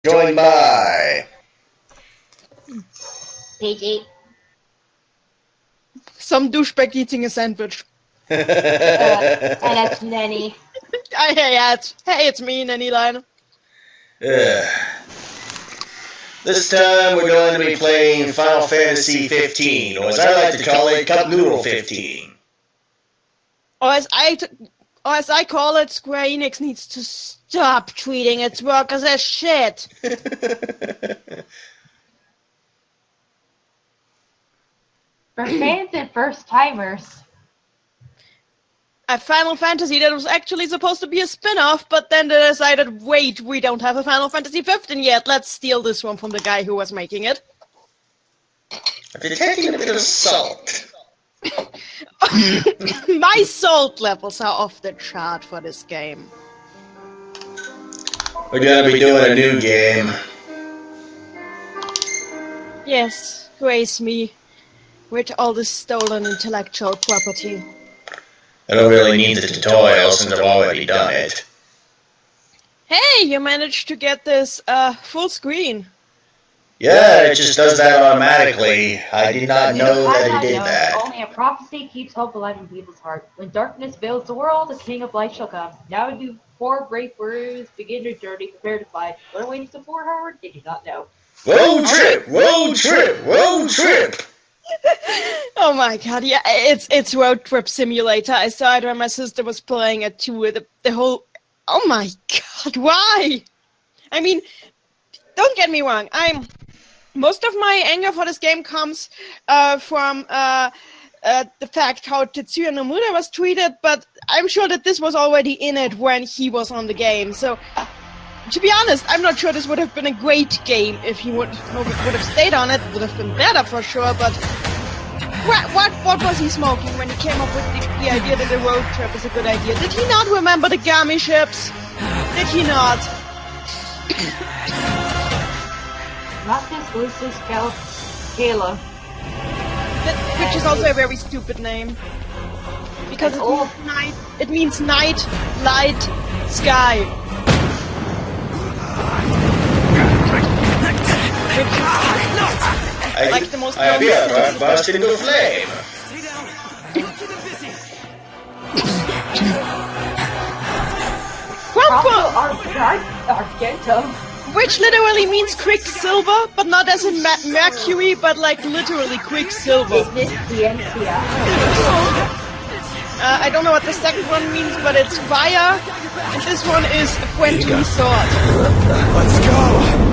Joined by PG. Some douchebag eating a sandwich. And that's Neni. Hey, it's me, Neni line. This time we're going to be playing Final Fantasy 15, or as I like to call it, Cup Noodle 15. Or as I call it, Square Enix needs to stop treating its workers as shit. For fans and first timers. A Final Fantasy that was actually supposed to be a spin-off, but then they decided, wait, we don't have a Final Fantasy 15 yet, let's steal this one from the guy who was making it. I'm detecting a bit of salt. My salt levels are off the chart for this game. We're going to be doing a new game. Yes, grace me with all this stolen intellectual property. I don't really need the tutorial since I've already done it. Hey, you managed to get this full screen. Yeah, it just does that automatically. I did not know that it did that. Only a prophecy keeps hope alive in people's heart. When darkness veils the world, the King of Light shall come. Now do 4 brave warriors begin their journey, prepare to fight. What awaits the 4 Howard? They do not know. Road trip! Road trip! Road trip! Oh my god, yeah, it's Road Trip Simulator. I saw it when my sister was playing it too. The whole... Oh my god, why? I mean, don't get me wrong, most of my anger for this game comes from the fact how Tetsuya Nomura was treated, but I'm sure that this was already in it when he was on the game, so... To be honest, I'm not sure this would have been a great game if he would have stayed on it. It would have been better for sure, but... What was he smoking when he came up with the idea that the road trip is a good idea? Did he not remember the Gummy ships? Did he not? Not this Lucis Scala. Which is also a very stupid name. Because it means night, light, sky. Like the most I burst into flame. Argento. Which literally means quicksilver, but not as in mercury, but like literally quicksilver. Is this the NCR? I don't know what the second one means, but it's fire, and this one is a friendly sword. Let's go!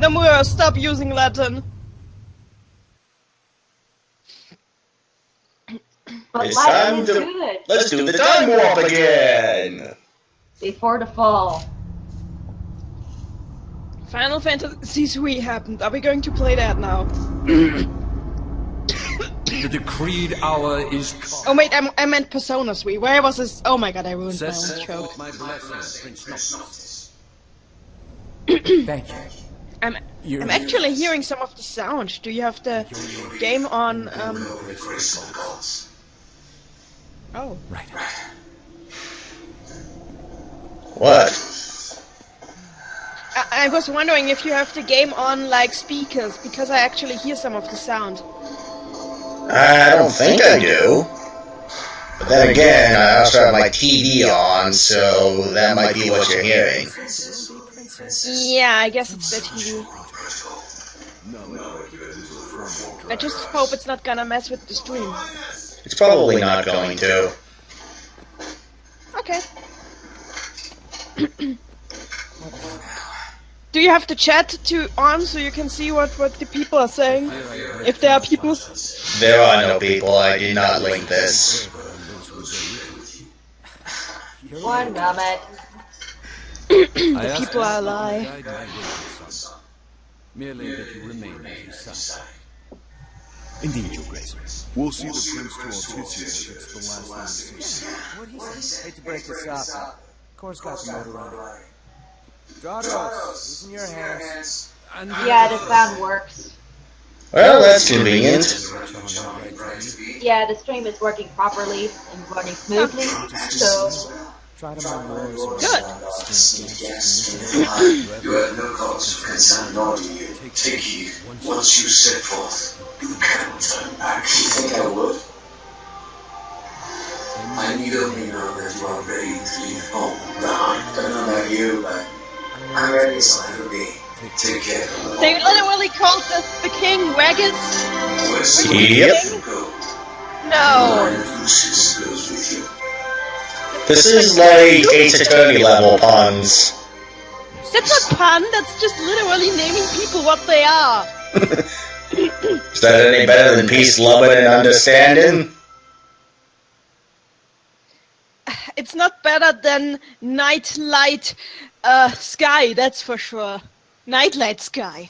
Nomura, stop using Latin. But It's Latin time is to... good. Let's do the time warp again! Before the fall. Final Fantasy 3 happened. Are we going to play that now? The decreed hour is come. Oh wait, I meant Persona 3. Where was this? Oh my god, I ruined my own joke. Thank you. I'm actually hearing some of the sound. Do you have the game on, Oh. Right. What? I was wondering if you have the game on, like, speakers, because I actually hear some of the sound. I don't think I do. But then again, I also have my TV on, so that might be what you're hearing. Yeah, I guess it's the TV. I just hope it's not gonna mess with the stream. It's probably not going to. Okay. Do you have the chat on so you can see what the people are saying? If there are people? There are no people. I did not link this. One moment. The people are a lie. Merely that you remain as you say. Indeed, Your Grace. We'll see the Prince to Altitia if it's the last thing we see. What'd he say? Hate to break this up. Of course, got the motor running. Daughters, this in your hands. Yeah, the sound works. Well, that's convenient. Yeah, the stream is working properly and running smoothly, so... Try to mind yours. Good. You have no consequence, nor do you take heed. Once you set forth, you cannot turn back. You think I would? I need only know that you are ready to leave home behind. I don't know about you, but I'm ready as I'll ever be. Take care. They literally called the king Waggus. Yep. No. This is like Ace Attorney level puns. That's not pun, that's just literally naming people what they are. Is that any better than peace, loving, and understanding? It's not better than night light sky, that's for sure. Nightlight sky.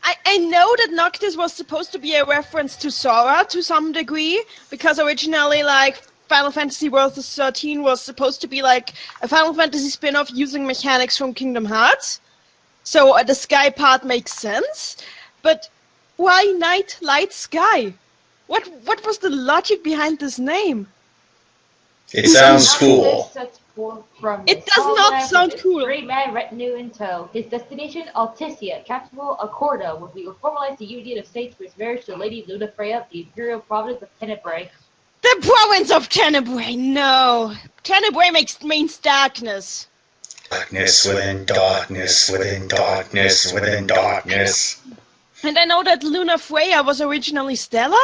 I know that Noctis was supposed to be a reference to Sora to some degree, because originally, like, Final Fantasy World 13 was supposed to be like a Final Fantasy spin-off using mechanics from Kingdom Hearts. So the sky part makes sense, but why Night Light Sky? What was the logic behind this name? It sounds cool. It does not sound cool. Great man retinue in tow. His destination, Alticia, capital Accorda, where we will formalize the union of states for his marriage to Lady Luna Freya of the Imperial Province of Tenebrae. The province of Tenebrae, no. Tenebrae means darkness. Darkness within darkness within darkness within darkness. And I know that Luna Freya was originally Stella,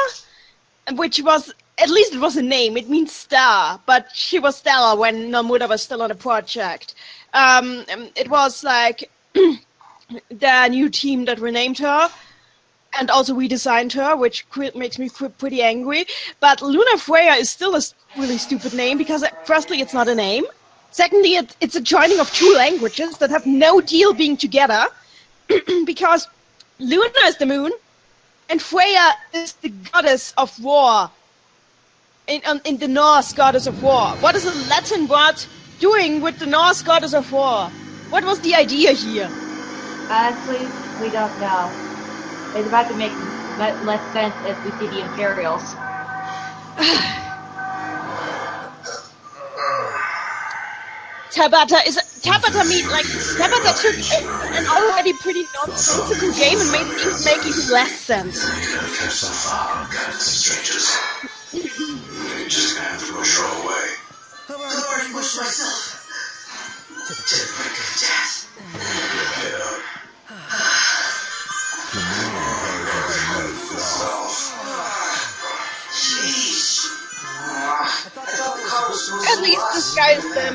which was, at least it was a name, it means star, but she was Stella when Nomura was still on the project. It was like the new team that renamed her, and also redesigned her, which makes me pretty angry. But Luna Freya is still a really stupid name, because firstly, it's not a name. Secondly, it's a joining of two languages that have no deal being together, because Luna is the moon, and Freya is the goddess of war. In the Norse goddess of war. What is a Latin word doing with the Norse goddess of war? What was the idea here? Honestly, we don't know. It's about to make less sense as we see the Imperials. Tabata took an already pretty nonsensical game and made it make even less sense. Just gonna have to rush her away. I've already wished myself to the brink of death. Jeez. At least disguise them.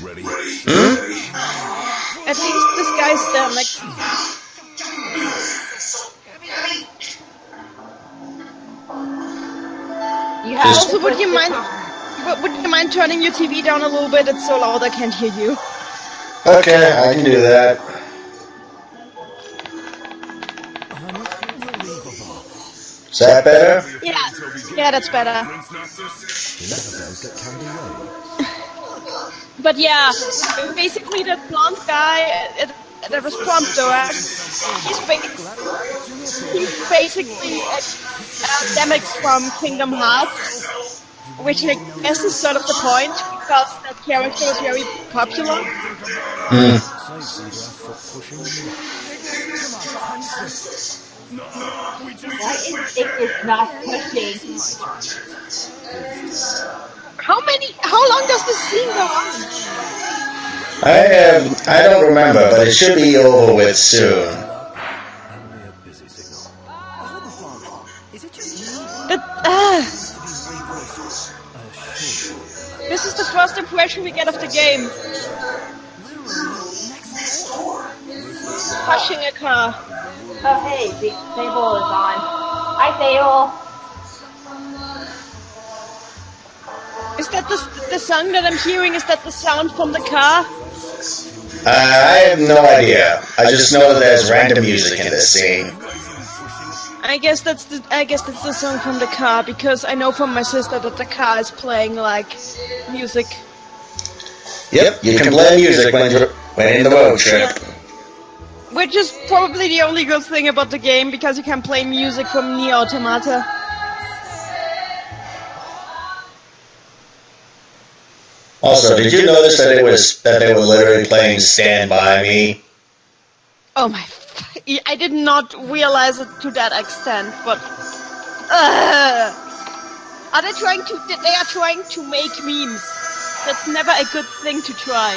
Ready? At least disguise them. Also, would you mind turning your TV down a little bit? It's so loud I can't hear you. Okay, I can do that. Is that better? Yeah, that's better. But yeah, basically the blonde guy that was Prompto, he's basically Demix from Kingdom Hearts, which I guess is sort of the point, because that character was very popular. Why is it not pushing? How long does this scene go on? I don't remember, but it should be over with soon. This is the first impression we get of the game. Pushing a car. Oh hey, the Sable is on. Hi Sable! Is that the song that I'm hearing? Is that the sound from the car? I have no idea. I just know that there's random music in this scene. I guess that's the song from the car, because I know from my sister that the car is playing like music. Yep, you can play music when in the road trip. Yeah. Which is probably the only good thing about the game, because you can play music from Nier Automata. Also, did you notice that they were literally playing Stand By Me? Oh my! I did not realize it to that extent, but are they trying to? They are trying to make memes. That's never a good thing to try.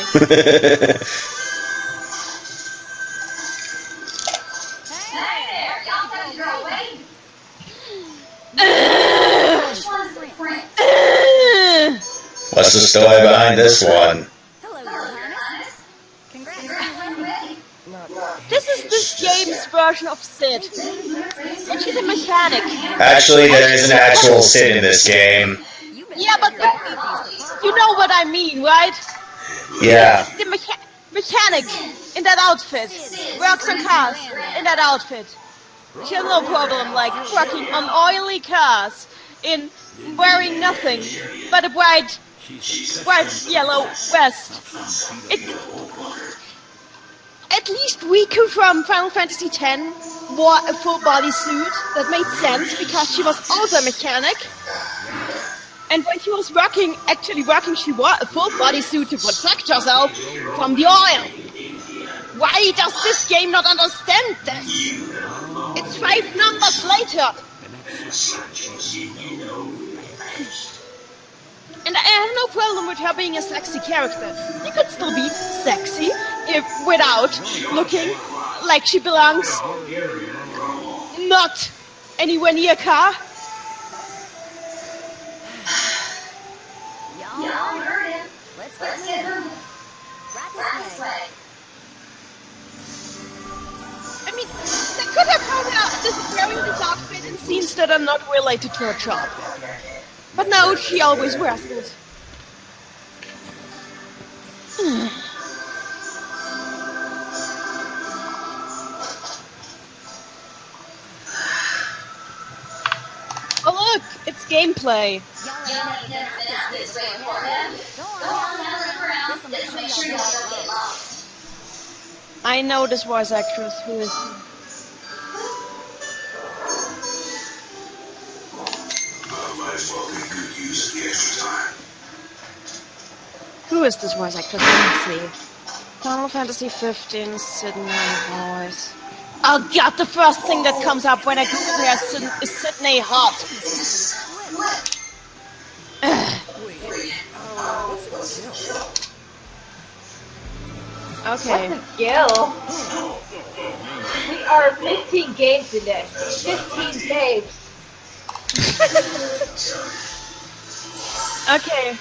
What's the story behind this one? This is this game's version of Sid. And she's a mechanic. Actually, there is an actual Sid in this game. Yeah, but you know what I mean, right? Yeah. The mechanic in that outfit works on cars in that outfit. She has no problem, like, working on oily cars in wearing nothing but a bright yellow vest. At least Riku from Final Fantasy X wore a full body suit. That made sense because she was also a mechanic. And when she was actually working, she wore a full body suit to protect herself from the oil. Why does this game not understand this? It's 5 numbers later. And I have no problem with her being a sexy character. You could still be sexy without looking like she belongs not anywhere near a car. Y'all heard him. Let's get him. Right this way. I mean, they could have had her wearing this outfit in scenes that are not related to her job. But no, she always wears it. Oh look, it's gameplay. I know this voice actress. Who is she? Who is this voice actress? Let me see. Final Fantasy 15, Sydney voice. Oh god, the first thing that comes up when I Google her is Sydney Hot. Okay. What's a gill? We are 15 games in this. 15 games. Okay.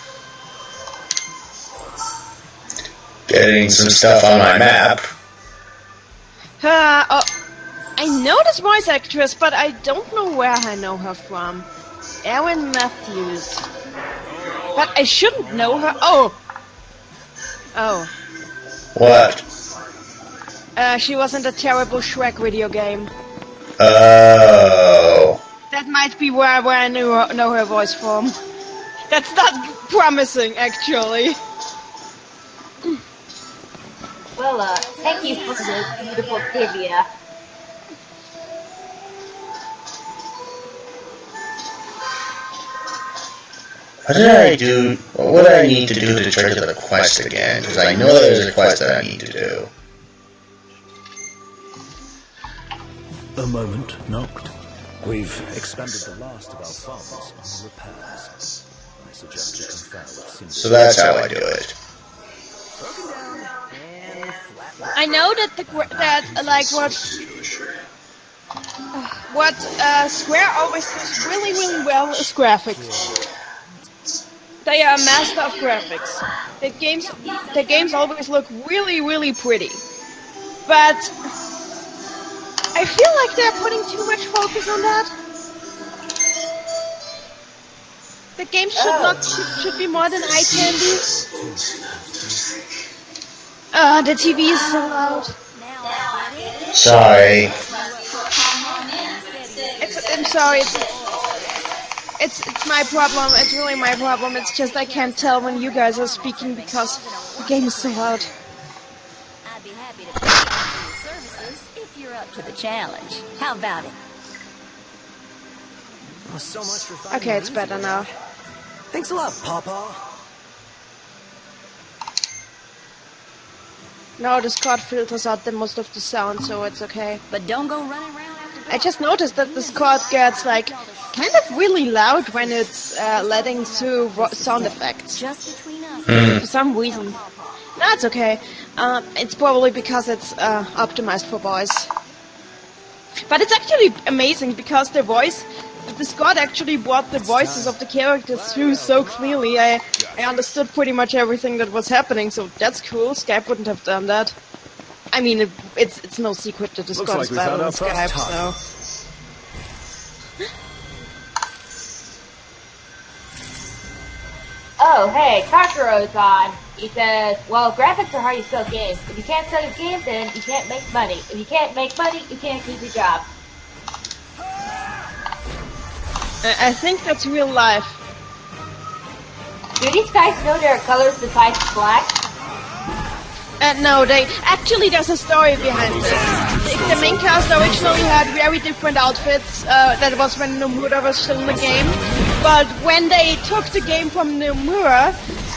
Getting some stuff on my map. Oh, I know this voice actress, but I don't know where I know her from. Erin Matthews. But I shouldn't know her. Oh. What? She was in the terrible Shrek video game. Oh. That might be where I know her voice from. That's not promising, actually. Well, thank you for the beautiful trivia. What did I do? What do I need to do to trigger the quest again? Because I know there's a quest that I need to do. A moment knocked. We've expended the last of our funds on repairs. I suggest you confer with Cindy. So that's how I do it. I know that what Square always does really, really well is graphics. They are a master of graphics. The games always look really, really pretty. But I feel like they're putting too much focus on that. The game should be more than eye candy. The TV is so loud. Sorry. I'm sorry. It's my problem. It's really my problem. It's just I can't tell when you guys are speaking because the game is so loud. I'd be happy to pay for your services if you're up to the challenge. How about it? So much for finding Okay, it's better now. Thanks a lot, Papa. No, Discord filters out the most of the sound, so it's okay. But don't go running around after I just noticed that Discord gets like kind of really loud when it's letting through sound effects just between us. for some reason. That's okay. It's probably because it's optimized for voice. But it's actually amazing because the Discord actually brought the voices of the characters through so clearly. I understood pretty much everything that was happening, so that's cool. Skype wouldn't have done that. I mean, it's no secret that Discord is better than Skype, so... Oh, hey, Kakuro's on. He says, well, graphics are how you sell games. If you can't sell your games, then you can't make money. If you can't make money, you can't keep your job. I think that's real life. Do these guys know there are colors besides black? No, there's a story behind this. The main cast originally had very different outfits. That was when Nomura was still in the game. But when they took the game from Nomura,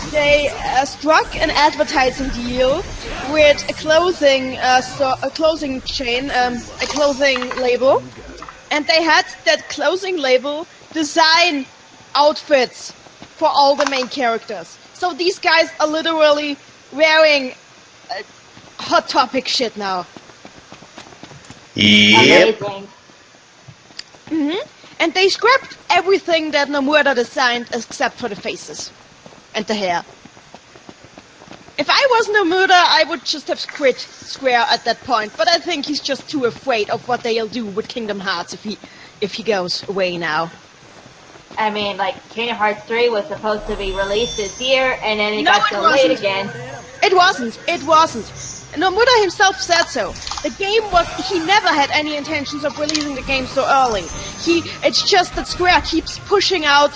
they struck an advertising deal with a clothing chain, a clothing label, and they had that clothing label design outfits for all the main characters. So these guys are literally wearing Hot Topic shit now. Yep. Amazing. And they scrapped everything that Nomura designed except for the faces and the hair. If I was Nomura, I would just have quit Square at that point, but I think he's just too afraid of what they'll do with Kingdom Hearts if he goes away now. I mean, like, Kingdom Hearts 3 was supposed to be released this year, and then it got delayed again. It wasn't. Nomura himself said so. The game he never had any intentions of releasing the game so early. It's just that Square keeps pushing out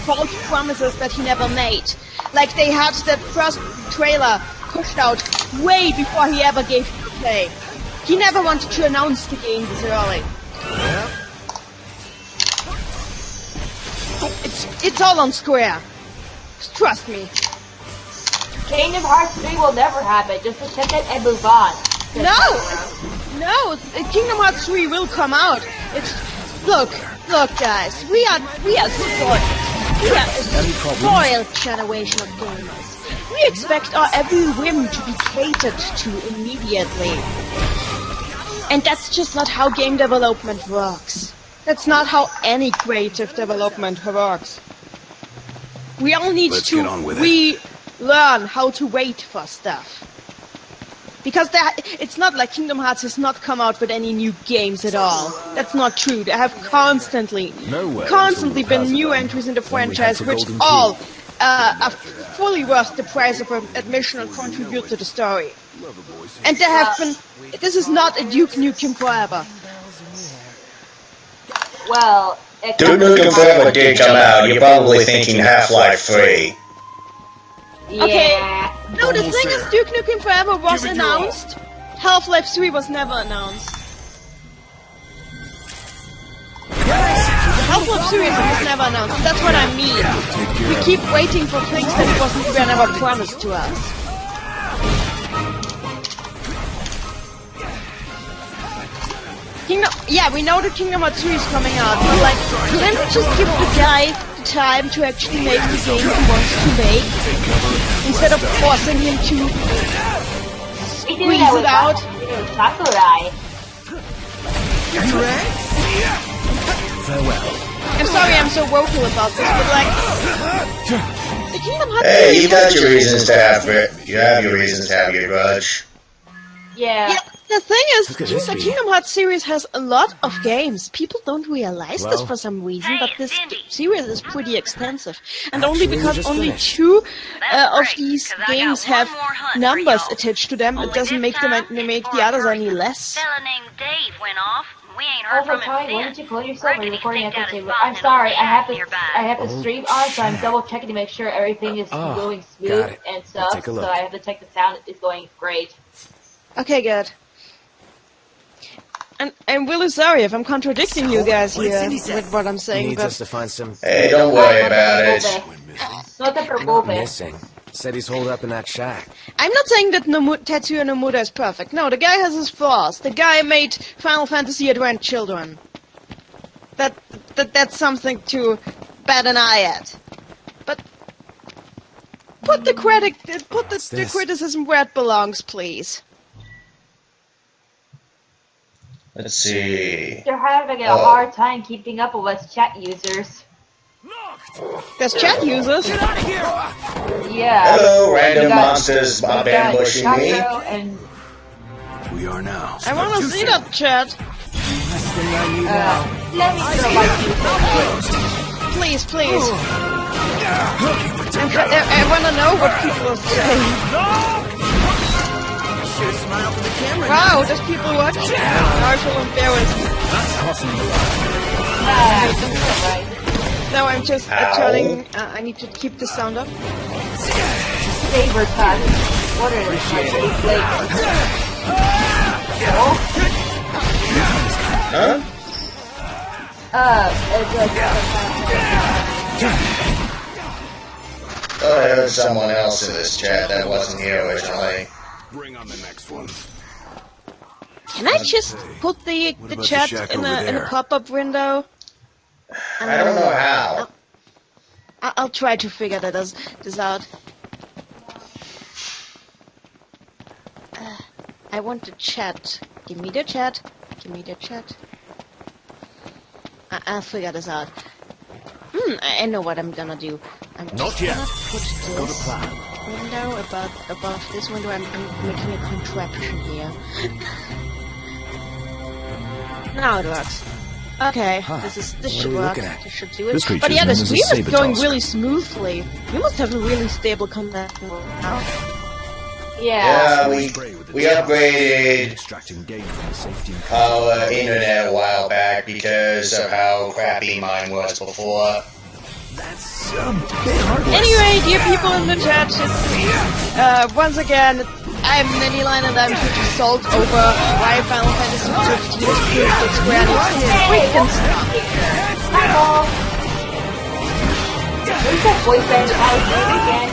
false promises that he never made. Like they had that first trailer pushed out way before he ever gave it a play. He never wanted to announce the game this early. It's all on Square. Trust me. Kingdom Hearts 3 will never happen. Just accept it and move on. No, Kingdom Hearts 3 will come out. Look, guys, we are spoiled. We are a spoiled generation of gamers. We expect our every whim to be catered to immediately. And that's just not how game development works. That's not how any creative development works. We all need to learn how to wait for stuff. Because it's not like Kingdom Hearts has not come out with any new games at all. That's not true. There have constantly been new entries in the franchise which all are fully worth the price of admission and contribute to the story. And there have been... This is not a Duke Nukem Forever. Well... Duke Nukem Forever did come out. You're probably thinking Half-Life 3. Yeah. Okay. No, the thing is, Duke Nukem Forever was announced. Half-Life 3 was never announced. Half-Life 3 was never announced. That's what I mean. We keep waiting for things that were never promised to us. We know that Kingdom Hearts 3 is coming out, but like, can't we just give the guy the time to actually make the game he wants to make, instead of forcing him to squeeze it out? Sakurai. Farewell. I'm sorry I'm so vocal about this, but like, the Kingdom Hearts Hey, you got your reasons to have it. You have your reasons to have your grudge. Yeah. The thing is, the Kingdom Hearts series has a lot of games. People don't realize this for some reason, but this series is pretty extensive. And only because only 2 of these games have numbers attached to them, it doesn't make the others any less. Fella named Dave went off. We ain't heard from him Why since. didn't you call yourself when you're recording Reckon he episode? staked out his I'm spot sorry, in a I have shack the stream on, so I'm double checking to make sure everything is going smooth and stuff. Take a So look. I have to check the sound is going great. Okay, good. And I'm really sorry if I'm contradicting you guys here with what I'm He saying, needs us but to find some... Hey, don't worry about it. No te Not preocupes. missing. Said he's holed up in that shack. I'm not saying that Tetsuya Nomura is perfect. No, the guy has his flaws. The guy made Final Fantasy Advent Children. That's something to bat an eye at. But put the criticism where it belongs, please. Let's see. They're having a hard time keeping up with us chat users. There's chat users. Yeah. Hello, random monsters ambushing me. And We are now. I want to see that chat. let me know like you. Please, please. I want to know what people are saying. Smile for the camera. Wow, there's people watching. I feel embarrassed. Right. No, I'm just turning. I need to keep the sound up. Saber touch. What are they? Huh? Thought I heard someone else in this chat that wasn't here originally. Bring on the next one. Can I just put the about chat the shack in over a there? pop-up window? I don't know how. I'll try to figure this out. I want the chat. Give me the chat. Give me the chat. I'll figure this out. I know what I'm gonna do. I'm just gonna put this window above this window. I'm making a contraption here. Now it works. Okay, this should work. This should do it. This creature's But yeah, the name is a stream is saber going tusk. really smoothly. You must have a really stable connection now. Yeah. Yeah, we upgraded Extracting data from the safety and our internet a while back because of how crappy mine was before. That's a bit heartless. Anyway, dear people in the chat, once again, I'm Neni and I'm here to salt over why Final Fantasy 15 is proved that Square Enix is freaking stuff. Hello. Where's that boyfriend again?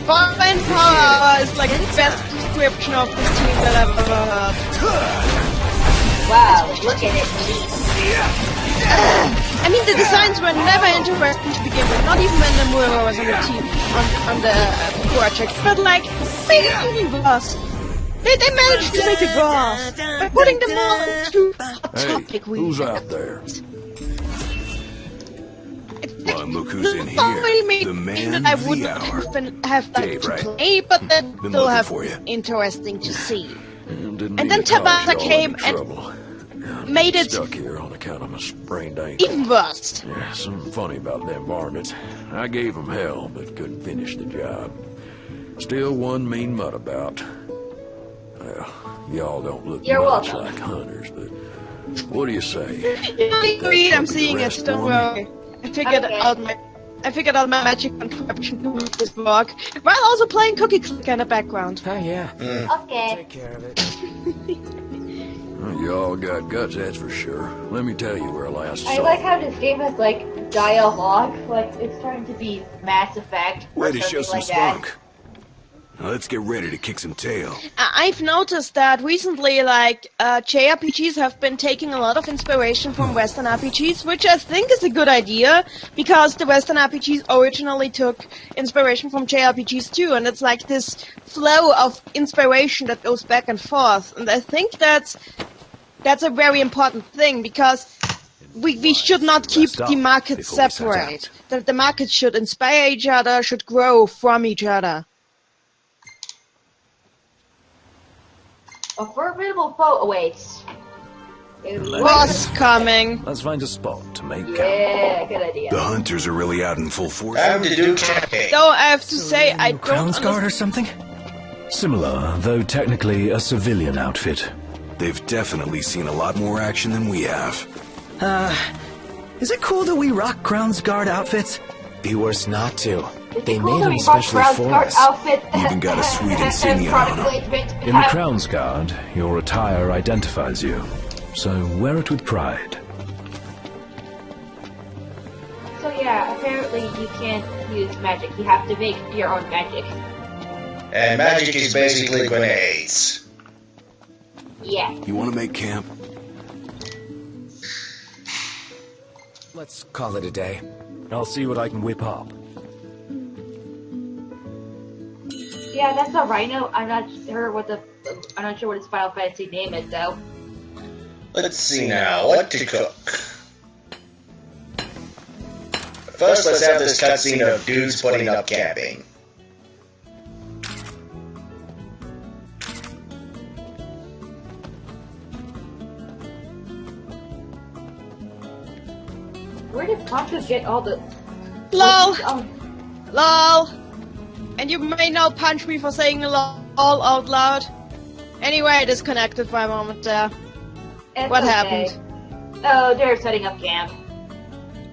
Fire and Power is like the best description of this team that I've ever heard. Wow, look at it. I mean, the designs were never interesting to begin with, not even when Nomura was on the team, on the project, but like, they really was. They managed to make it boss by putting them all into a topic Who's out there? Well, look who's in It really here. made The man that I of would the hour. have Dave, to right? play, but then Been still looking have for you. interesting to see. And And then Tabata came and made it Stuck here on account of my sprained ankle. even worse. Yeah, something funny about them varmints. I gave them hell, but couldn't finish the job. Still one mean mutt about. Well, y'all don't look You're much welcome. like hunters, but what do you say? I agree, I'm seeing it, don't worry. I figured Okay. out my magic contraption to make this work, while also playing Cookie Clicker in the background. Oh, yeah. Okay. Take care of it. Well, you all got guts, that's for sure. Let me tell you where I last saw I like how this game has like dialogue, like it's trying to be Mass Effect or Way to show something some like that. spunk. Now let's get ready to kick some tail. I've noticed that recently, like, JRPGs have been taking a lot of inspiration from Western RPGs, which I think is a good idea, because the Western RPGs originally took inspiration from JRPGs too, and it's like this flow of inspiration that goes back and forth, and I think that's a very important thing, because we should not keep the markets before we set separate. The markets should inspire each other, should grow from each other. A formidable foe awaits. Boss coming. Let's find a spot to make count. Yeah, good idea. The hunters are really out in full force. Time to do camping. Though I have to say, I don't Crown's Guard or understand. something? Similar, though technically a civilian outfit. They've definitely seen a lot more action than we have. Is it cool that we rock Crown's Guard outfits? Be worse not to. It's They cool made that them we brought especially Crown's for Guard us. outfit. Even got a sweet insignia product on 'em. placement. In the Crown's Guard, your attire identifies you, so wear it with pride. So yeah, apparently unfortunately, you can't use magic. You have to make your own magic. And magic is basically grenades. Yeah. You want to make camp? Let's call it a day. I'll see what I can whip up. Yeah, that's a rhino. I'm not sure what his Final Fantasy name is though. Let's see now, what to cook. First, let's have this cutscene of dudes putting up camping. Where did Poncho get all the... LOL! Oh, LOL! And you may now punch me for saying LOL out loud. Anyway, I disconnected for a moment there. it's What okay. happened? Oh, they're setting up camp.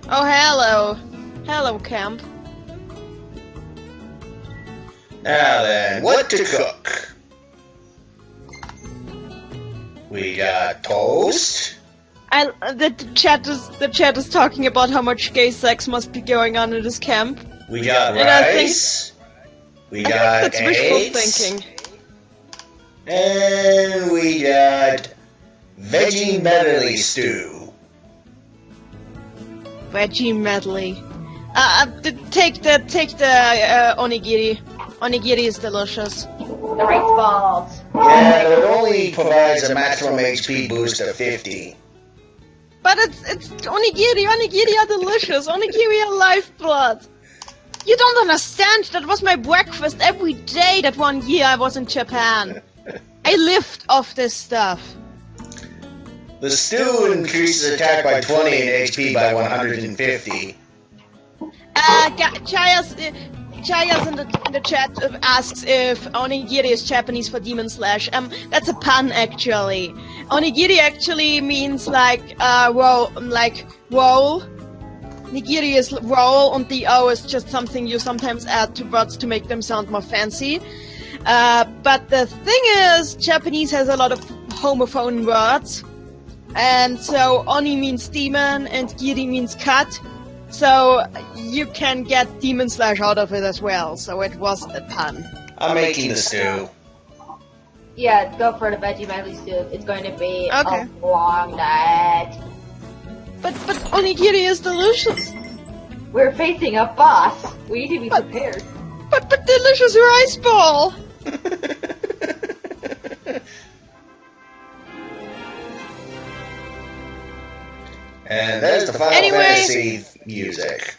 Oh, hello. Hello, camp. Now then, what to cook? We got toast. The chat is talking about how much gay sex must be going on in this camp. We got And I think- rice. We I got think that's wishful eggs. thinking. And we got veggie medley stew. Veggie medley. Take the onigiri. Onigiri is delicious. The rice balls. Yeah, but it only provides a maximum HP boost of 50. But it's onigiri. Onigiri are delicious. Onigiri are lifeblood. You don't understand. That was my breakfast every day that 1 year I was in Japan. I lived off this stuff. The stew increases attack by 20 and HP by 150. Chayas in the chat asks if onigiri is Japanese for demon slash. That's a pun actually. Onigiri actually means roll. Nigiri is roll, and the O is just something you sometimes add to words to make them sound more fancy. But the thing is, Japanese has a lot of homophone words. And so oni means demon and giri means cut. So you can get demon slash out of it as well. So it was a pun. I'm making the stew. Yeah, go for the veggie medley stew. It's going to be Okay. a long night. But onigiri is delicious. We're facing a boss. We need to be prepared. But delicious rice ball. And there's the Final Fantasy music.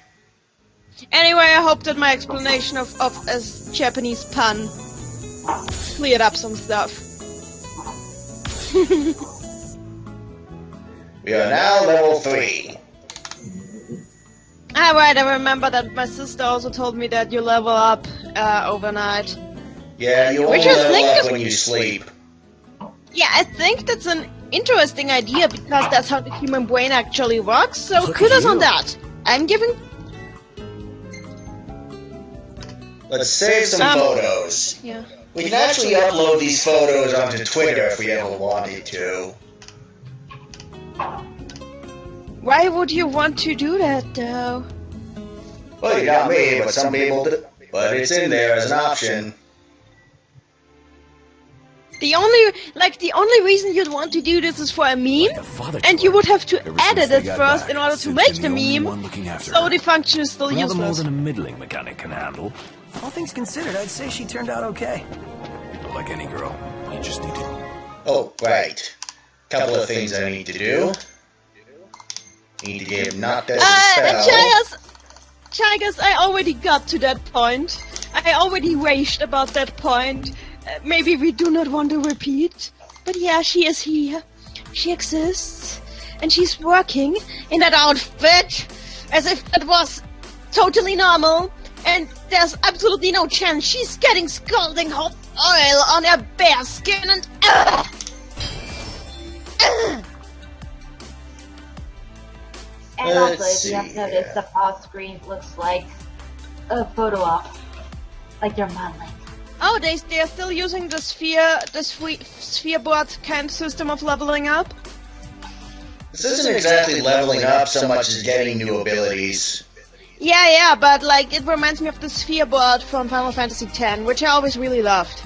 Anyway, I hope that my explanation of a Japanese pun cleared up some stuff. We are now level 3. Right, I remember that my sister also told me that you level up overnight. Yeah, you only Which I level think up is- when you sleep. Yeah, I think that's an interesting idea because that's how the human brain actually works, so Look at kudos on you. that. I'm giving... Let's save some photos. Yeah. We can actually upload these photos onto Twitter if we ever wanted to. Why would you want to do that, though? Well, you got me, but some people do. But it's in there as an option. The only reason you'd want to do this is for a meme, and you would have to Ever edit since they it got first back, in order to Sid's make been the only meme, one looking after so her. the function is still Rather more useless. than a middling mechanic can handle. All things considered, I'd say she turned out okay. Like any girl, you just need to... Oh, right. Couple of things I need to do. Need to give Not Dead spell. Chagas, I already got to that point. I already raged about that point. Maybe we do not want to repeat. But yeah, she is here. She exists. And she's working in that outfit as if it was totally normal. And there's absolutely no chance she's getting scalding hot oil on her bare skin and... And also, Let's if you have see noticed, here. the pause screen looks like a photo op. Like they're modeling. Oh, they're still using the sphere board kind of system of leveling up? This isn't exactly leveling up so much as getting new abilities. Yeah, but like it reminds me of the sphere board from Final Fantasy X, which I always really loved.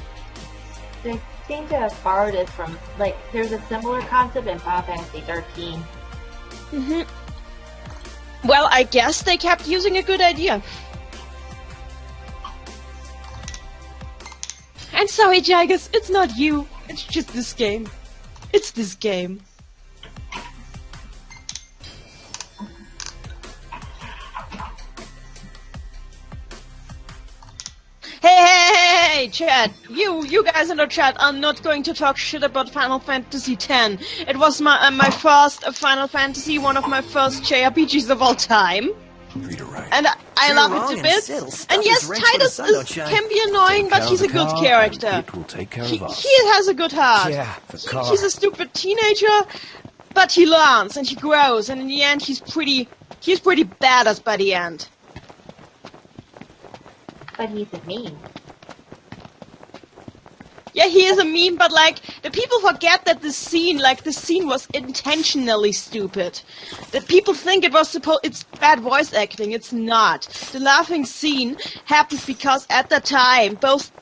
They seem to have borrowed it from, like, there's a similar concept in Final Fantasy 13. Well, I guess they kept using a good idea. I'm sorry, Jagus, it's not you. It's just this game. It's this game. Hey, chat! You guys in the chat are not going to talk shit about Final Fantasy X. It was my first Final Fantasy, one of my first JRPGs of all time. And I love it a bit. And yes, Titus can be annoying, but he's a good character. He has a good heart. Yeah, He's a stupid teenager, but he learns and he grows, and in the end he's pretty badass by the end. But he's a meme. Yeah, he is a meme, but like the people forget that the scene was intentionally stupid. That people think it's bad voice acting. It's not. The laughing scene happened because at the time both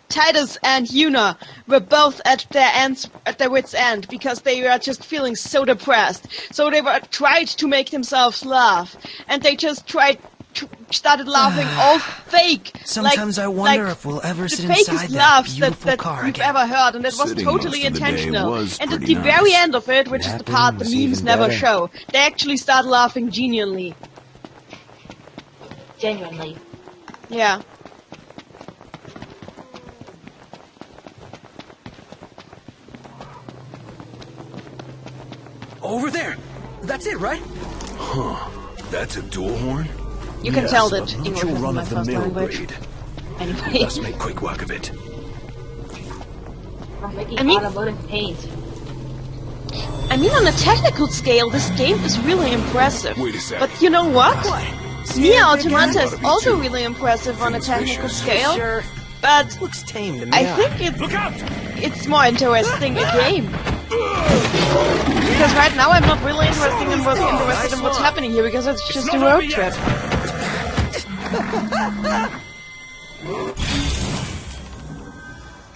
Titus and Yuna were both at their wits' end, because they were just feeling so depressed. So they tried to make themselves laugh, and they just started laughing all fake. Sometimes I wonder if we'll ever sit inside that laughs beautiful that car we've again. ever heard, and it was Sitting totally most of the day intentional. was And at pretty the very nice. end of it, which is the part the Napping memes was never even show, they actually start laughing genuinely. Genuinely. Yeah. Over there! That's it, right? That's a dual horn? You can tell that a English mutual isn't my first run-of-the-mill language. breed. Anyway. Let's make quick work of it. From making I mean- automotive paint. I mean, on a technical scale, this game is really impressive. Wait a sec. But you know what? Nier Automata Ought is to be also too. really impressive on a technical Suspicious. scale. Sure. But Looks tame to me. I think it's more interesting a game. Because right now I'm not really interested in what's happening here, because it's just a road trip.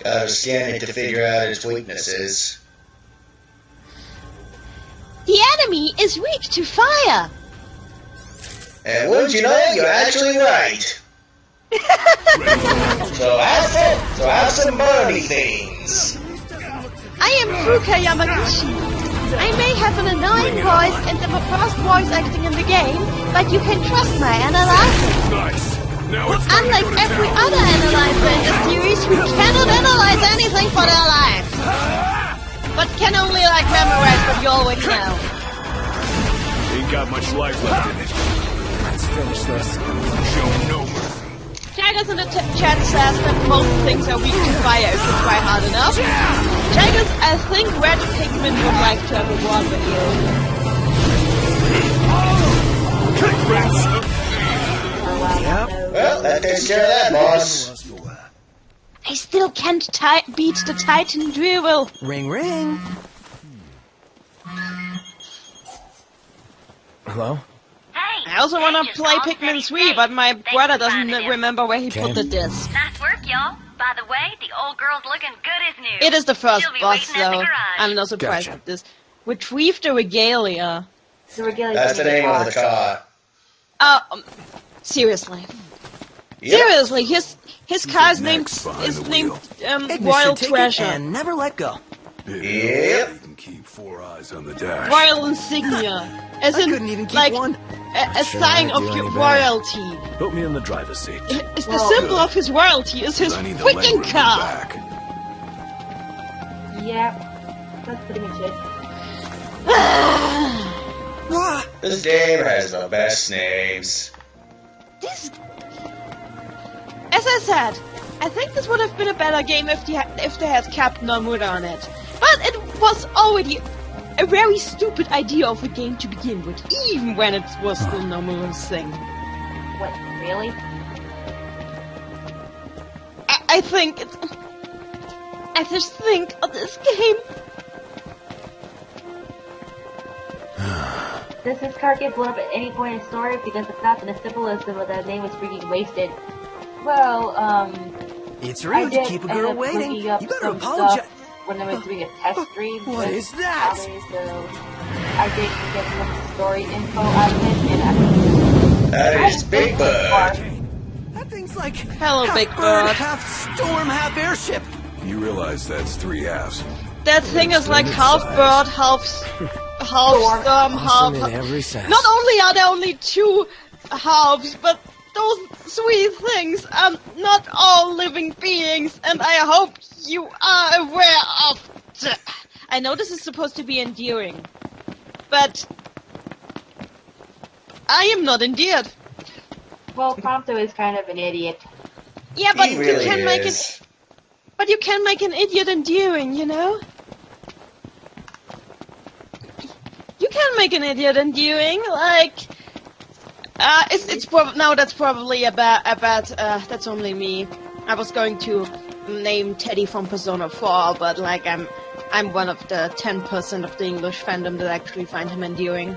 Gotta scan it to figure out its weaknesses. The enemy is weak to fire. And wouldn't you know, you're actually right. So have some Bernie things. I am Fuka Yamaguchi. I may have an annoying voice and am the first voice acting in the game, but you can trust my analysis. Nice. Now it's time to Unlike go to every town. other analyzer in the series who cannot analyze anything for their life, but can only like memorize what you already know. Ain't got much life left in it. Let's finish this. Show no mercy. Jagus in the chat says that most things are weak to fire if you try hard enough. Jagus, I think Red Pigman would like to have a word with you. Yep. Well, that takes care of that, boss. I still can't beat the Titan duel. Ring, ring. Hello? I also want to play Pikmin 3, but my brother doesn't remember where he put the disc. Nice work, y'all. By the way, the old girl's looking good as new. It is the first She'll be boss, waiting at the though. garage. I'm not surprised Gotcha. at this. Retrieve the regalia. The regalia. That's the name of the car. Seriously. Yep. Seriously, his car's name next behind is the named Ignition Royal ticket Treasure. and never let go. Yep. And keep 4 eyes on the dash. Royal Insignia. As I in, couldn't even keep like, one. a Sure, sign I'd of do your any better. royalty. Put me in the driver's seat. It's the symbol of his royalty is his I need the freaking legroom car. back. Yeah, that's pretty much it. This game has the best names. This, as I said, I think this would have been a better game if they had kept Nomura on it. But it was already a very stupid idea of a game to begin with, even when it was still Nomura's thing. What, really? I think it's... I just think of this game. Does this car get blown up at any point in the story? Because if not, then the symbolism of that name was freaking wasted. Well, It's I rude to did keep a end girl up waiting. looking up You better some apologize. stuff when I was doing a test stream. What with is that? Ali, so I did get some story info out of it, and That is Big Bird. That thing's like Hello, half Big bird, Bird. half storm, half airship. You realize that's 3 halves. That thing is like half bird, half storm, half. Awesome in every sense. Not only are there only 2 halves, but those 3 things are not all living beings, and I hope you are aware of that. I know this is supposed to be endearing, but I am not endeared. well, Prompto is kind of an idiot. Yeah, but He really you can make is. it. But you can make an idiot endearing, you know? You can make an idiot endearing, like... no, that's probably a bad, that's only me. I was going to name Teddy from Persona 4, but like, I'm one of the 10% of the English fandom that actually find him endearing.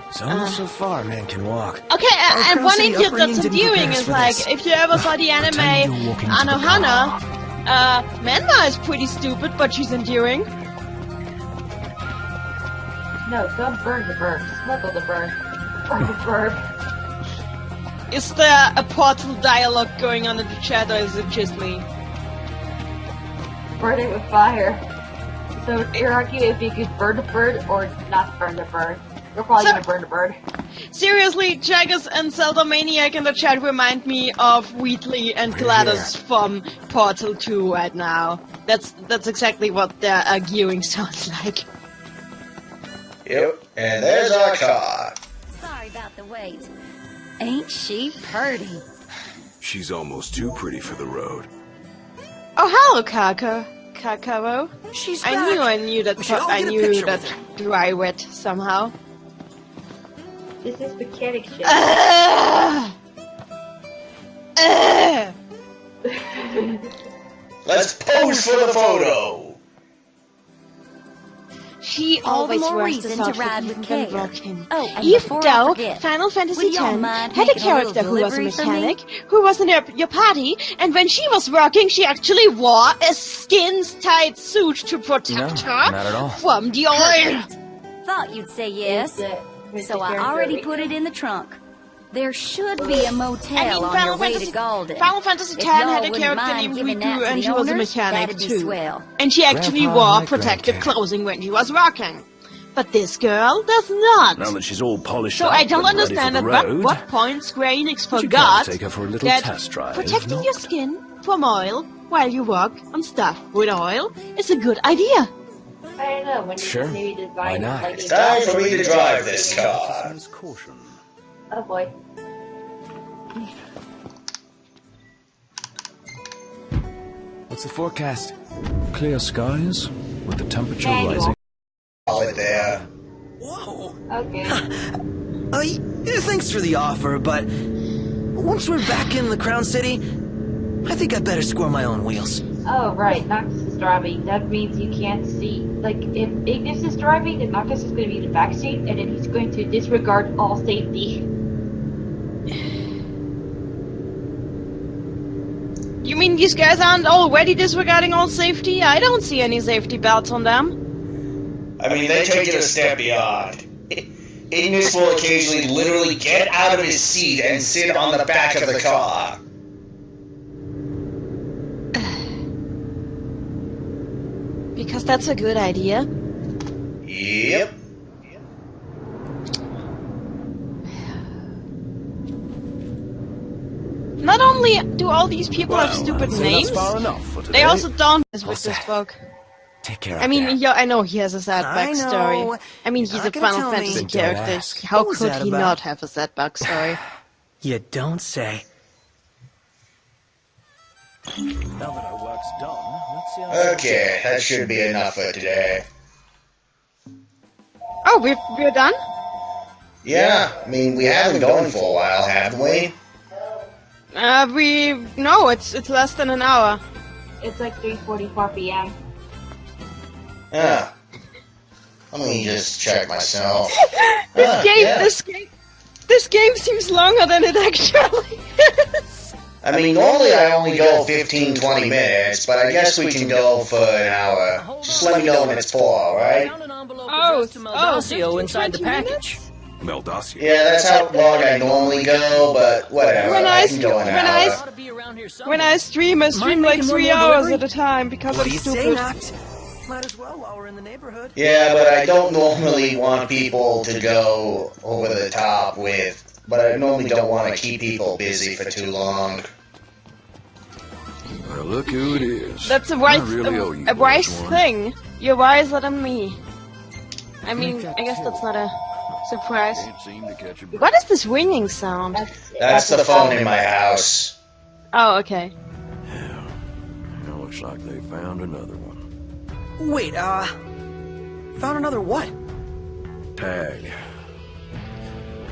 It's almost so far man can walk. Okay, and Crown one City idiot upbringing that's didn't endearing prepare us is for like, this. if you ever saw the anime Pretend you walk into the Anohana, Menma is pretty stupid, but she's endearing. No, don't burn the bird. Smuggle the bird. Burn the bird. Is there a portal dialogue going on in the chat, or is it just me? Burn it with fire. So you're arguing if you could burn the bird or not burn the bird. We're probably So- gonna burn the bird. Seriously, Jaggers and Zelda Maniac in the chat remind me of Wheatley and Gladys from Portal 2 right now. That's exactly what their arguing sounds like. Yep. And there's our car. Sorry about the wait. Ain't she purty? She's almost too pretty for the road. Oh, hello, Kakaro. She's I back. knew that. We should all I get a knew picture that with her. dry wet somehow. This is mechanic shit. Let's pose for the photo. She All the always more wears reason this to outfit ride with even when care. walking. Oh, and Even before I though forget, Final Fantasy would y'all X mind had a making a little character who was a delivery for me? mechanic, who was in your party, and when she was working, she actually wore a skin-tight suit to protect No, her not at all. from the oil. Thought you'd say yes. It's So the I character already we- put it in the trunk. There should be a motel on your way to Golden. Final Fantasy If X y'all had a wouldn't character mind named giving Riku, that to and the she was a owners, mechanic that'd be too. swell. And she actually Grandpa wore might protective grandcare. clothing when she was working. But this girl does not. Now that she's all polished So up I don't and ready for understand the at road, what point Square Enix would you forgot care to take her for a little that test drive? protecting Not- your skin from oil while you work on stuff with oil is a good idea. I don't know, when Sure. you maybe design Why not? like It's time for me to drive this car. Exercise caution. Oh boy. What's the forecast? Clear skies with the temperature Manual. rising. Call it there. Whoa. Okay. Thanks for the offer, but once we're back in the Crown City, I think I better score my own wheels. Oh, right. Noctis is driving. That means you can't see. Like, if Ignis is driving, then Noctis is going to be in the backseat, and then he's going to disregard all safety. You mean these guys aren't already disregarding all safety? I don't see any safety belts on them. I mean, they take it a step beyond. Ignis will occasionally literally get out of his seat and sit on the back of the car. Because that's a good idea. Yep. Not only do all these people have Well, stupid I'd say names, that's far enough for today. they also don't with All this set. book. Take care. I mean, out there. yeah, I know he has a sad I backstory. know. I mean, You're he's not a gonna Final tell me. Fantasy Then don't character. ask. How What was could that he about? not have a sad backstory? You don't say. Now that our work's done, let's see how Okay, that should be enough for today. Oh, we're done? Yeah, I mean, we have been going for a while, haven't we? No, it's less than an hour. It's like 3:44 p.m. Yeah. Let me just check myself. This game seems longer than it actually is. I mean, normally I only go 15-20 minutes, but I guess we can go for an hour. Just let me know when it's full, alright? Meldacio inside the package. Meldacio? Yeah, that's how long I normally go, but whatever. I can go an hour. When I stream like 3 hours at a time because What I'm do you say, stupid. Noct? Might as well while we're in the neighborhood. Yeah, but I don't normally want people to go over the top with... But I normally don't want to keep people busy for too long. Well, look who it is. That's a I wise, really owe you a wise this one. thing. You're wiser than me. I mean, I guess that's not a surprise. Can't seem to catch a break. What is this ringing sound? That's the phone in my house. Oh, okay. Well, looks like they found another one. Wait, found another what? Tag.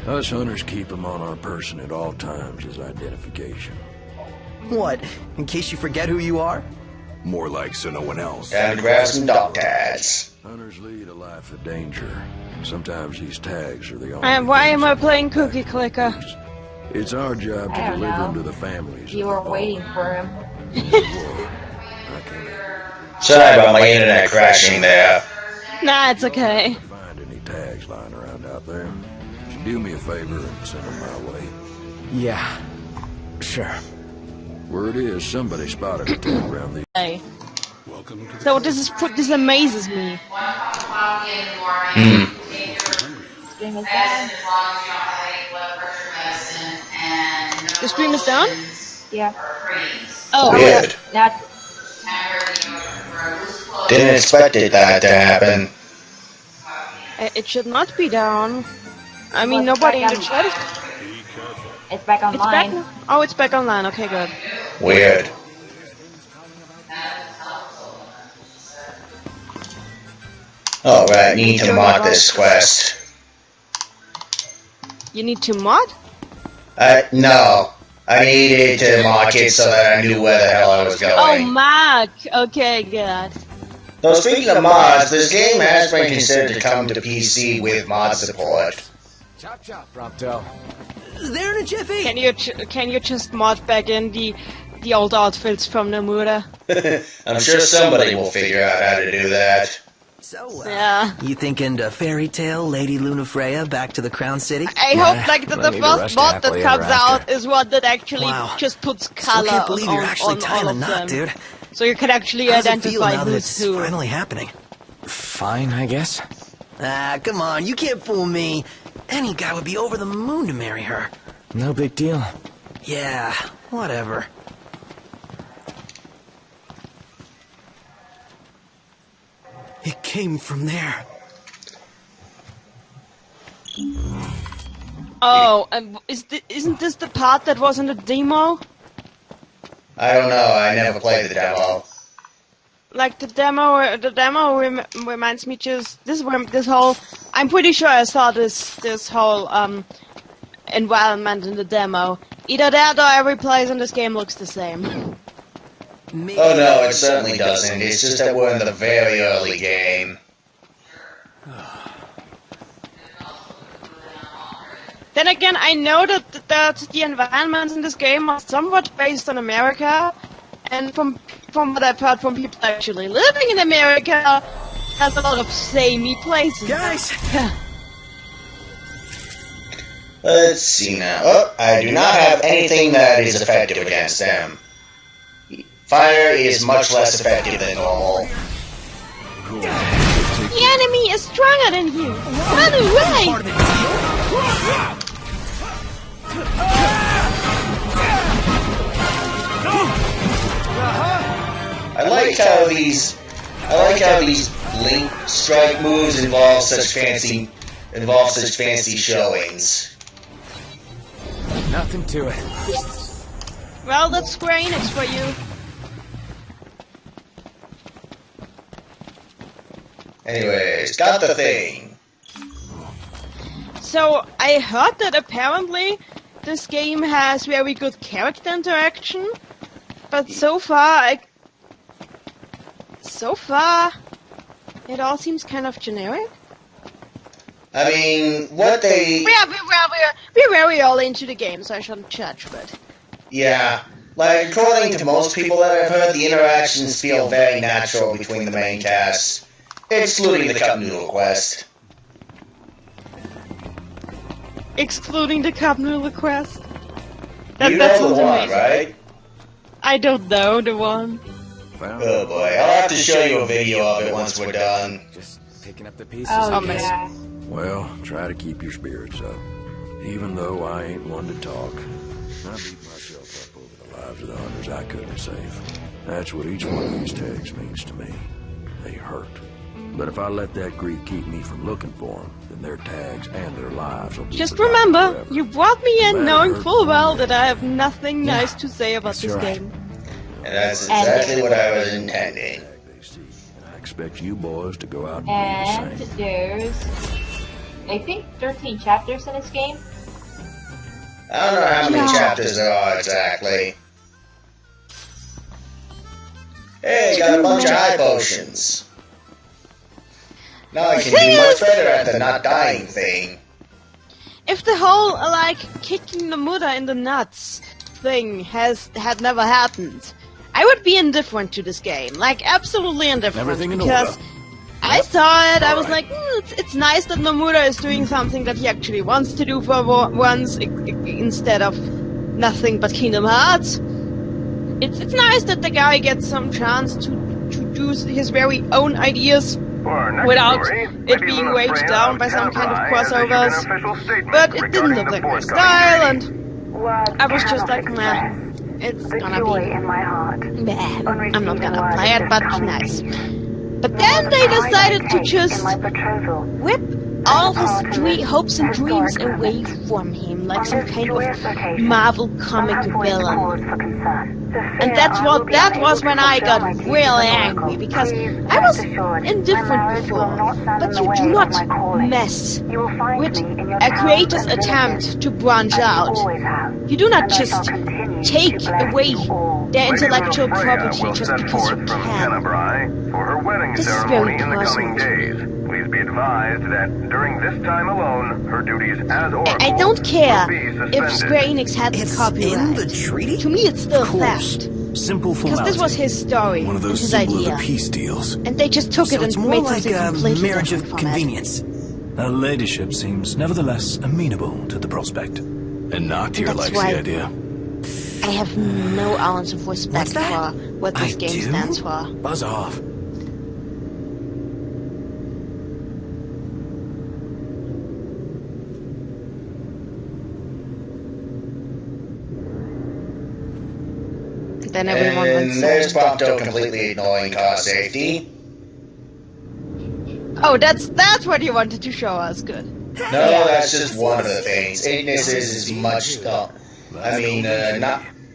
Us hunters keep them on our person at all times as identification. What? In case you forget who you are? More like so no one else. Time to grab some dog tags. Hunters lead a life of danger. Sometimes these tags are the only. And why am I things playing Cookie Clicker? It's our job I to don't deliver know. them to the families. You were waiting for him. I can't Sorry about my internet crashing there. Nah, it's okay. find any tags lying around out there. Would you do me a favor and send them my way? Yeah. Sure. Word is somebody spotted a tag around the. Hey. Welcome to the. So this amazes me. Stream is down. The stream is down? Yeah. Oh, Weird. Now, Didn't expect that to happen. it should not be down. I mean, nobody in the chat is... it's back It's back online. now? Oh, it's back online. Okay, good. Weird. Alright, need to mod this quest. You need to mod? No. I needed to mark it so that I knew where the hell I was Oh, going. Mark. Okay, good. Though speaking of mods, this game has been considered to come to PC with mod support. Chop chop, Prompto. There in a jiffy! Can you just mod back in the old outfits from Nomura? I'm sure somebody will figure out how to do that. So, Yeah. you thinking to fairy tale Lady Lunafreya back to the Crown City? I hope like that the let me first rest mod that happily comes ever out after. is one that actually Wow. just puts Still color can't believe you're on actually tying all the of knot, them. dude. So you can actually How's it feel identify now that who's it's who. finally happening? Fine, I guess. Ah, come on, you can't fool me. Any guy would be over the moon to marry her. No big deal. Yeah, whatever. It came from there. Oh, and isn't this the part that was in the demo? I don't know, I never played the demo. Like the demo reminds me just this whole. I'm pretty sure I saw this whole environment in the demo. Either that or every place in this game looks the same. Maybe Oh no, it certainly doesn't. It's just that we're in the very early game. Then again, I know that the environments in this game are somewhat based on America, and from what I've heard from people actually living in America, has a lot of samey places. Guys! Let's see now. Oh, I do not have anything that is effective against them. Fire is much less effective than normal. The enemy is stronger than you. Run away! I like how these link strike moves involve such fancy showings. Nothing to it. Well, that's Square Enix for you. Anyways, got the thing. So, I heard that apparently this game has very good character interaction, but so far, it all seems kind of generic. I mean, what they... We're very all into the game, so I shouldn't judge, but... Yeah. Like, according to most people that I've heard, the interactions feel very natural between the main cast, excluding the Cup Noodle quest. Excluding the Cup Noodle quest? You know the one, right? I don't know the one. Oh boy, I'll have to show you a video of it once we're done. Just picking up the pieces. Oh, yeah. Well, try to keep your spirits up. Even though I ain't one to talk, I beat myself up over the lives of the hunters I couldn't save. That's what each one of these tags means to me. They hurt. But if I let that grief keep me from looking for them, then their tags and their lives will be Just forgotten remember, forever. you brought me in That knowing hurt full me. well that I have nothing nice to say about that's this right. game. And that's exactly what I was intending. I expect you boys to go out and And do the same. there's, I think, 13 chapters in this game. I don't know how many chapters there are exactly. Hey, got a bunch of high potions. Now I can do much better at the not dying thing. If the whole, like, kicking the mother in the nuts thing had never happened, I would be indifferent to this game. Like, absolutely indifferent. Everything in because order. I saw it, I was Alright. like, it's nice that Nomura is doing something that he actually wants to do for once, instead of nothing but Kingdom Hearts. It's nice that the guy gets some chance to do his very own ideas without it being weighed down by some kind of crossovers. But it didn't look like my style, and I was just like, man, it's gonna be bad. I'm not gonna play it, but nice. But then they decided to just whip all his hopes and dreams away from him, like some kind of Marvel comic villain. And that was when I got really angry, because I was indifferent before, but you do not mess with a creator's attempt to branch out. You do not just take away their intellectual property just because you can. This is very personal to me. Please be advised that during this time alone, her duties as Oracle I don't care will be if suspended. Square Enix had the It's copyright. in the treaty? To me, it's still Of course. theft. Simple Because formality. this was his story, One of those his symbol idea. of the peace deals. And they just took So it it's and more made like something a completely marriage different of from convenience. Her ladyship seems nevertheless amenable to the prospect. And Noctier That's likes why- the idea. it. I have no ounce of respect What's that? for what this I game do? stands for. Buzz off. Then everyone went And there's silent. Prompto completely ignoring car safety. Oh, that's what you wanted to show us. Good. No, that's just one of the things. Ignis is much dumb.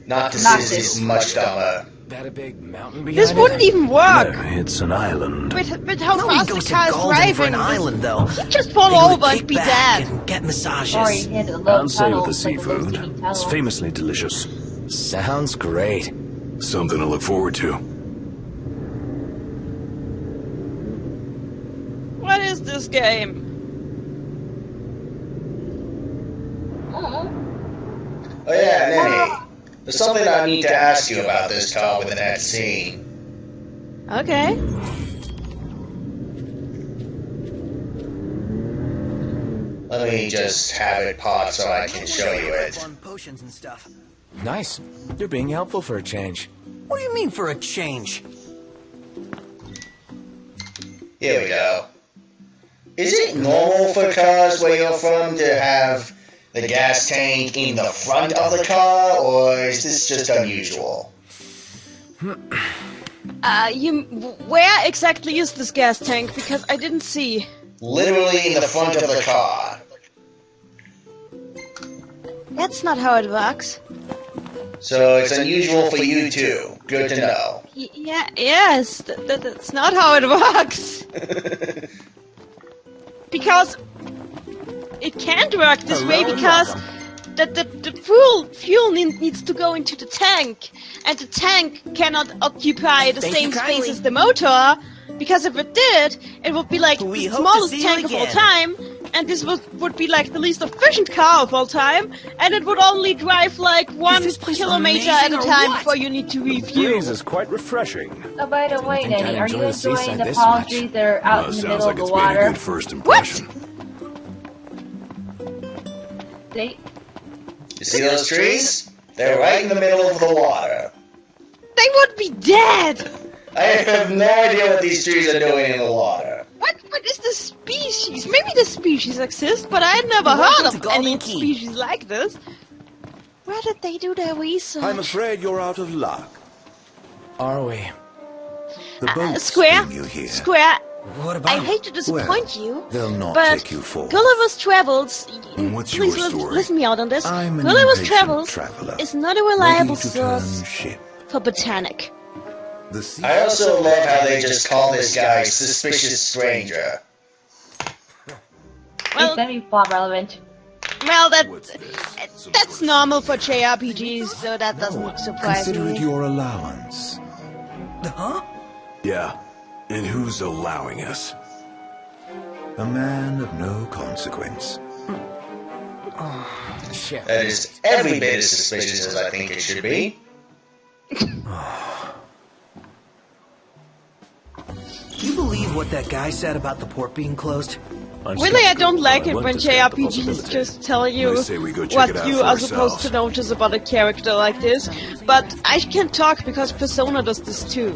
Noctis is much dumber. That a big mountain behind This it? wouldn't even work. No, it's an island. With how Nobody fast goes the to car is Golden for driving, an island, though. he'd just fall They go to over and kick be back dead. and get massages. Or you hit a low I'd say tunnel, with the like a low seafood. speed It's tunnel. famously delicious. Sounds great. Something to look forward to. What is this game? Oh yeah, Neni. There's something I need to ask you about this car within that scene. Okay. Let me just have it paused so I can show you it. Fun potions and stuff. Nice. You're being helpful for a change. What do you mean for a change? Here we go. Is it normal for cars where you're from to have the gas tank in the front of the car, or is this just unusual? Where exactly is this gas tank? Because I didn't see. Literally in the front of the car. That's not how it works. So it's unusual for you too. Good to know. Yes, that's not how it works. Because it can't work this way, because the fuel needs to go into the tank, and the tank cannot occupy the Thank same you space kindly. as the motor, Because if it did, it would be like We the hope to smallest see you tank of all again. time, and this would be like the least efficient car of all time, and it would only drive like 1 this place kilometer at amazing a or time what? before you need to Breeze refuel. is quite refreshing. Oh, by the way, think I'd Neni, are you enjoy the enjoying seaside the this palm much. trees that are out in the sounds middle like of the it's made a water? good first impression. They, You see those trees? They're right in the middle of the water. They would be dead! I have no idea what these trees are doing in the water. What is the species? Maybe the species exists, but I had never Welcome heard to of Golden any Key. species like this. Where did they do their research? I'm afraid you're out of luck. Are we? The boats Square? bring you here. Square, What about I him? hate to disappoint you, They'll not but take you forward. Gulliver's Travels, What's please your story? listen me out on this. I'm an Gulliver's impatient Travels traveler, is not a reliable ready to turn source ship. for botanic. The sea I also love how they just call this guy Suspicious Stranger. Well, it's semi-plot relevant. well, What's this? Some that's sort of- normal for JRPGs, so that doesn't surprise Consider it me. your allowance. Huh? Yeah. And who's allowing us? A man of no consequence. Shit. That is every bit as suspicious as I think it should be. Do you believe what that guy said about the port being closed? I'm Really, I skeptical, don't like but I it won't when discount the JRPGs possibility. just tell you I say we go check what it out you for are supposed ourselves. to notice about a character like this. But I can talk because Persona does this too.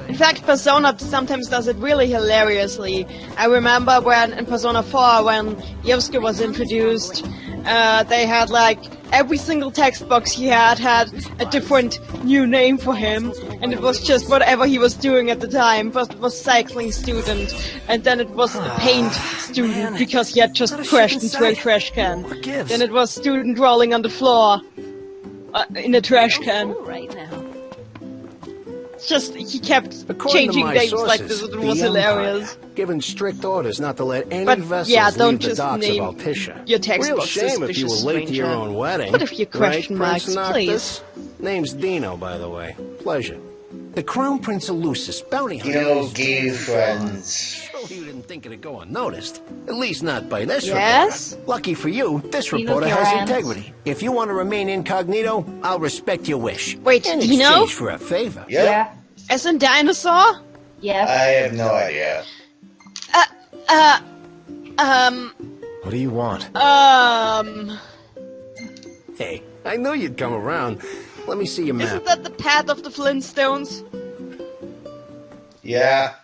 In fact, Persona sometimes does it really hilariously. I remember when in Persona 4, when Yosuke was introduced, they had like every single text box he had a different new name for him, and it was just whatever he was doing at the time. First it was cycling student, and then it was the paint student man. because he had just Not a ship crashed in into a sight. trash can. What gives? Then it was student rolling on the floor in a trash can. Right now. Just he kept According to changing my names sources, like this. It the was hilarious. Empire, given strict orders not to let any But, vessels yeah, don't leave the just docks of name Altisha. your text Real box shame if you were suspicious late to your stranger. own wedding. Put a few question right, marks, Prince Noctis? please. Name's Dino, by the way. Pleasure. The Crown Prince of Lucis, bounty hunter. You know, gay friends. Surely you didn't think it'd go unnoticed. At least not by this Yes? reporter. Lucky for you, this Dino's reporter your has aunt. integrity. If you want to remain incognito, I'll respect your wish. Wait, in Dino? exchange for a favor. Yep. Yeah. As in dinosaur? Yes. I have no idea. What do you want? Hey, I knew you'd come around. Let me see your map. Isn't that the path of the Flintstones? Yeah.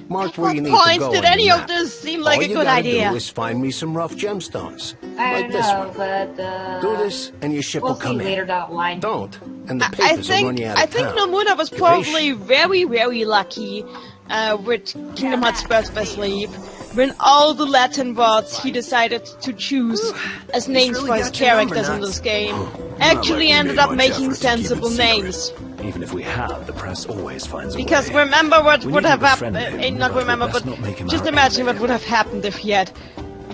Mark where What you need to point go did on any your of map. this seem like All a you good gotta idea? do is find me some rough gemstones. I like don't this know, one. but Do this, and your ship we'll will come see later in. down the line. Don't, and the I papers will run you out of think town. Nomura was probably very, very lucky with Kingdom Hearts Birth by Sleep when all the Latin words he decided to choose as names really for his got your number, characters in Nuts. this game Not actually like we ended made up much making effort to keep it sensible secret. names. Even if we have, the press always finds a Because way. remember what We would need to have befriend happened, him, not but remember, we but best not make him just our imagine what enemy. would have happened if he had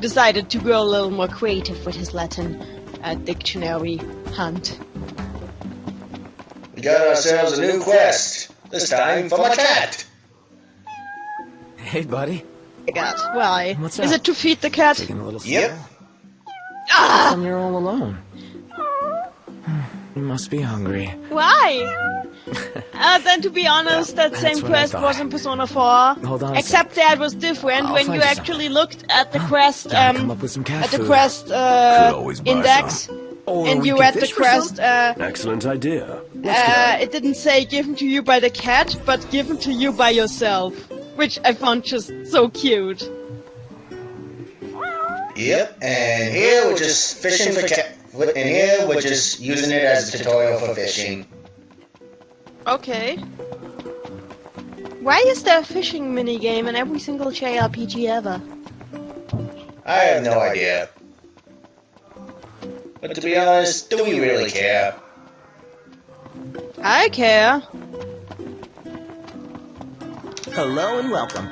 decided to go a little more creative with his Latin dictionary hunt. We got ourselves a new quest. This time for my cat. Hey, buddy. God, why? What's Is up? it to feed the cat? Taking a little Yep. slow? Ah! Come, you're all alone. You must be hungry. Why? Then to be honest, that that's same what I quest thought. was in Persona 4. Hold on a Except that was different I'll when find you you actually looked at the quest, Gotta come up with some cat at the food. quest always buy index, Or and we you could read the fish for quest. some? Excellent idea. It didn't say given to you by the cat, but given to you by yourself, which I found just so cute. Yep. And here we're just fishing for cat. And here we're just using it as a tutorial for fishing. Okay. Why is there a fishing minigame in every single JRPG ever? I have no idea. But to be honest, do we really care? I care. Hello and welcome.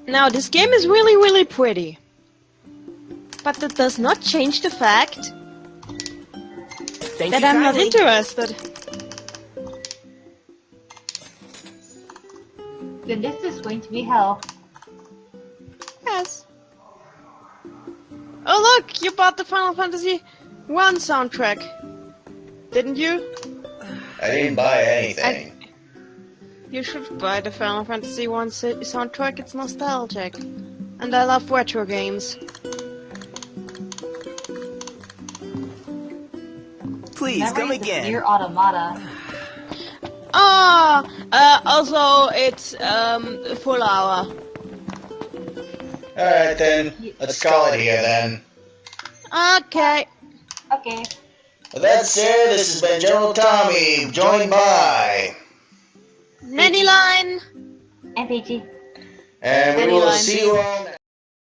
Now, this game is really, really pretty. But that does not change the fact Thank that you I'm not kindly. interested. Then this is going to be hell. Yes. Oh look, you bought the Final Fantasy 1 soundtrack. Didn't you? I didn't buy anything. You should buy the Final Fantasy 1 soundtrack, it's nostalgic. And I love retro games. Please, come Memories of again. Nier Automata. Also, it's, full hour. Alright then, let's call it here then. Okay. Okay. With that said, this has been General Tommy, joined by... Neni line! And Peachy. And we Neni will line. see you all next